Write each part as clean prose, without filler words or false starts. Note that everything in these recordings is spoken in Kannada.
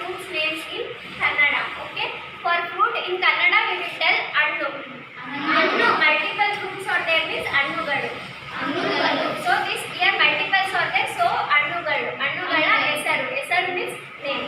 fruits names in Kannada. Okay. For fruit in Kannada we will tell annu. Annu. Multiple fruits are there means annugalu. Annugalu. So this here multiples are there, so annugalu. Annugala hesaru. Hesaru means name.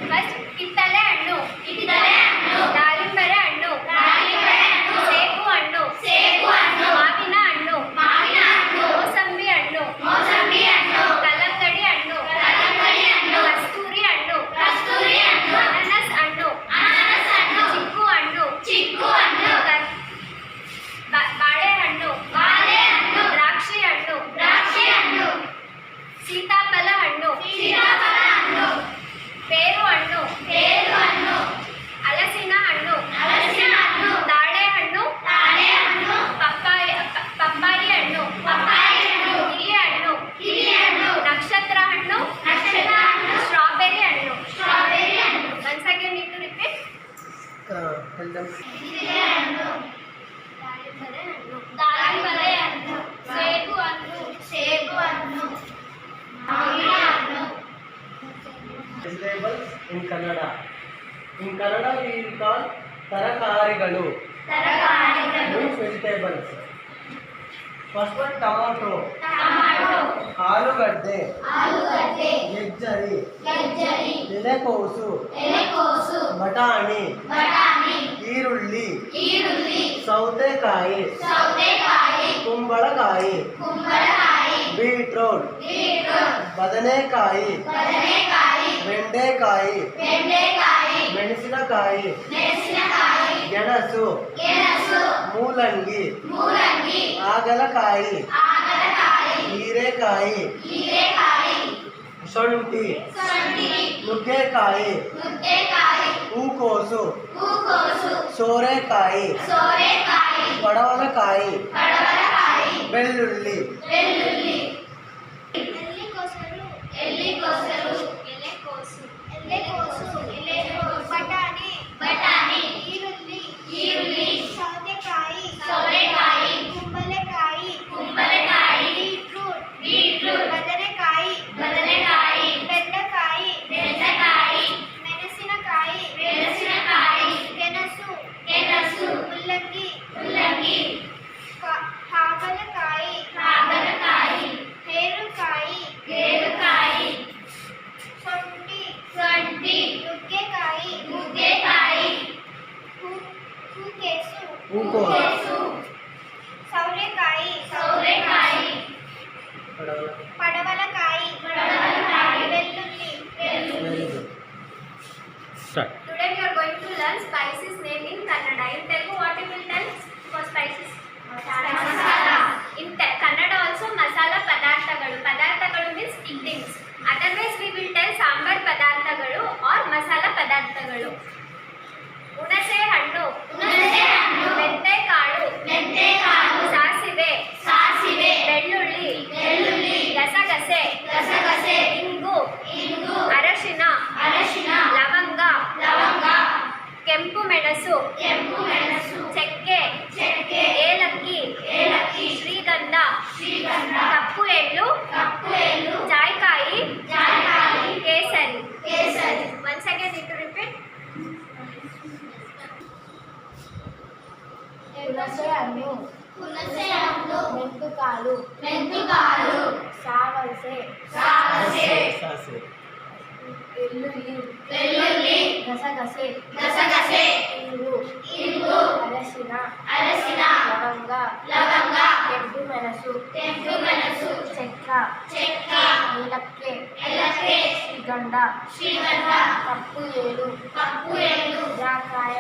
First kittale annu. Kittale annu. Dalimbare annu. Dalimbare annu. Sebu annu. Sebu annu. Mavina annu. Mavina annu. Mosambi annu. Mosambi annu. Kalangadi annu. Kalangadi annu. Kasturi annu. Kasturi annu. Ananas annu. Ananas annu. Chikku annu. Chikku annu. ಬಾಳೆ ಹಣ್ಣು. ಬಾಳೆ ಹಣ್ಣು. ದ್ರಾಕ್ಷಿ ಹಣ್ಣು. ದ್ರಾಕ್ಷಿ ಹಣ್ಣು. ಸೀತಾಫಲ ಹಣ್ಣು. ಸೀತಾಫಲ ಹಣ್ಣು. ಪೇರು ಹಣ್ಣು. ಪೇರು ಹಣ್ಣು. ಹಲಸಿನ ಹಣ್ಣು. ಹಲಸಿನ ಹಣ್ಣು. ತಾಳೆ ಹಣ್ಣು. ತಾಳೆ ಹಣ್ಣು. ಪಪ್ಪಾಯಿ ಹಣ್ಣು. ಪಪ್ಪಾಯಿ ಹಣ್ಣು. ಕಿಲಿ ಹಣ್ಣು. ಕಿಲಿ ಹಣ್ಣು. ನಕ್ಷತ್ರ ಹಣ್ಣು. ನಕ್ಷತ್ರ ಹಣ್ಣು. ಸ್ಟ್ರಾಬೆರಿ ಹಣ್ಣು. ಸ್ಟ್ರಾಬೆರಿ ಹಣ್ಣು. Once again need to repeat. ಕಿತ್ತಳೆ ಹಣ್ಣು. ದಾಳಿಂಬರೆ ಹಣ್ಣು. ದಾಳಿಂಬರೆ ಹಣ್ಣು. ಸೇಬು ಹಣ್ಣು. ಸೇಬು ಹಣ್ಣು. ಮಾವಿನ ಹಣ್ಣು. Vegetables in Kannada. In Kannada we will call ತರಕಾರಿಗಳು. ತರಕಾರಿಗಳು. Means vegetables. First one tomato. Tomato. ಆಲೂಗಡ್ಡೆ. ಆಲೂಗಡ್ಡೆ. ಗೆಜ್ಜರಿ. ಗೆಜ್ಜರಿ. ಎಲೆಕೋಸು. ಎಲೆಕೋಸು. ಬಟಾಣಿ. ಬಟಾಣಿ. ಈರುಳ್ಳಿ. ಈರುಳ್ಳಿ. ಸೌತೆಕಾಯಿ. ಸೌತೆಕಾಯಿ. ಕುಂಬಳಕಾಯಿ. ಕುಂಬಳಕಾಯಿ. ಬೀಟ್ರೂಟ್. ಬೀಟ್ರೂಟ್. ಬದನೆಕಾಯಿ. ಬದನೆಕಾಯಿ. ಬೆಂಡೆಕಾಯಿ. ಬೆಂಡೆಕಾಯಿ. ಮೆಣಸಿನಕಾಯಿ. ಮೆಣಸಿನಕಾಯಿ. ಗೆಣಸು. ಗೆಣಸು. ಮೂಲಂಗಿ. ಮೂಲಂಗಿ. ಹಾಗಲಕಾಯಿ. ಹಾಗಲಕಾಯಿ. ಹೀರೆಕಾಯಿ. ಹೀರೆಕಾಯಿ. ಶುಂಠಿ. ಶುಂಠಿ. ನುಗ್ಗೆಕಾಯಿ. ನುಗ್ಗೆಕಾಯಿ. ಹೂಕೋಸು. ಹೂಕೋಸು. ಸೋರೆಕಾಯಿ. ಸೋರೆಕಾಯಿ. ಪಡವಲಕಾಯಿ. ಪಡವಲಕಾಯಿ. ಬೆಳ್ಳುಳ್ಳಿ. ಬೆಳ್ಳುಳ್ಳಿ. ಎಲೆಕೋಸು. ಎಲೆಕೋಸು. ಎಲೆಕೋಸು. ಎಲೆಕೋಸು. ಬಟಾಣಿ. ಬಟಾಣಿ. ಈರುಳ್ಳಿ. ಈರುಳ್ಳಿ. ಸೌತೆಕಾಯಿ. ಸೌತೆಕಾಯಿ. ಕುಂಬಳಕಾಯಿ. ಕುಂಬಳಕಾಯಿ. ಬೀಟ್ರೂಟ್. ಬೀಟ್ರೂಟ್. ಬದನೆಕಾಯಿ. ಬದನೆಕಾಯಿ. ಬೆಂಡೆಕಾಯಿ. ಬೆಂಡೆಕಾಯಿ. ಮೆಣಸಿನಕಾಯಿ. ಮೆಣಸಿನಕಾಯಿ. ಗೆಣಸು. ಗೆಣಸು. ಮುಲ್ಲಂಗಿ. ಮುಲ್ಲಂಗಿ. ಹಾಗಲಕಾಯಿ. ಹಾಗಲಕಾಯಿ. ಹೇರುಕಾಯಿ. ಹೇರುಕಾಯಿ. ಶುಂಠಿ. ಶುಂಠಿ. ನುಗ್ಗೆಕಾಯಿ. ನುಗ್ಗೆಕಾಯಿ. ಹೂಕೋಸು. ಹೂಕೋಸು. ಸೌರೆಕಾಯಿ. ಸೌರೆಕಾಯಿ. ಪಡವಲಕಾಯಿ. ಪಡವಲಕಾಯಿ. ಬೆಳ್ಳುಳ್ಳಿ. Very good. Start. Today we are going to learn spices name in Kannada. In Telugu what we will tell for spices? Masala. In Kannada also masala padarthagalu. Padarthagalu means things. Otherwise we will tell sambar padarthagalu or masala padarthagalu. ಹುಣಸೆ ಹಣ್ಣು. ಹುಣಸೆ ಹಣ್ಣು. ಮೆಂತೆಕಾಳು. ಮೆಂತೆಕಾಳು. ಸಾಸಿವೆ. ಸಾಸಿವೆ. ಬೆಳ್ಳುಳ್ಳಿ. ಬೆಳ್ಳುಳ್ಳಿ. ಗಸಗಸೆ. ಗಸಗಸೆ. ಇಂಗು. ಇಂಗು. ಅರಶಿನ. ಅರಶಿನ. ಲವಂಗ. ಲವಂಗ. ಕೆಂಪು ಮೆಣಸು. ಕೆಂಪು ಮೆಣಸು. ಚಕ್ಕೆ. ಚಕ್ಕೆ. ಏಲಕ್ಕಿ. ಏಲಕ್ಕಿ. ಶ್ರೀಗಂಧ. ಶ್ರೀಗಂಧ. ಕಪ್ಪು ಎಳ್ಳು. ಕಪ್ಪು ಎಳ್ಳು. ಜಾಯಿಕಾಯಿ. ಜಾಯಿಕಾಯಿ. ಕೇಸರಿ. ಕೇಸರಿ. Once again need to repeat. ಹುಣಸೆ ಹಣ್ಣು. ಹುಣಸೆ ಹಣ್ಣು. ಮೆಂತುಕಾಳು. ಮೆಂತುಕಾಳು. ಸಾವಸೆ. ಸಾಸಿವೆ. ಸಾಸಿವೆ. ಬೆಳ್ಳುಳ್ಳಿ. ಬೆಳ್ಳುಳ್ಳಿ. ಗಸಗಸೆ. ಗಸಗಸೆ. ಇಂಗು. ಇಂಗು. ಅರಶಿನ. ಅರಶಿನ. ಲವಂಗ. ಲವಂಗ. ಕೆಂಪು ಮೆಣಸು. ಕೆಂಪು ಮೆಣಸು. ಚೆಕ್ಕ. ಚೆಕ್ಕ. ಏಲಕ್ಕಿ. ಏಲಕ್ಕಿ. ಶ್ರೀಗಂಧ. ಶ್ರೀಗಂಧ. ಕಪ್ಪು ಏಳು. ಕಪ್ಪು ಎಳ್ಳು. ಜಾಕಾಯ.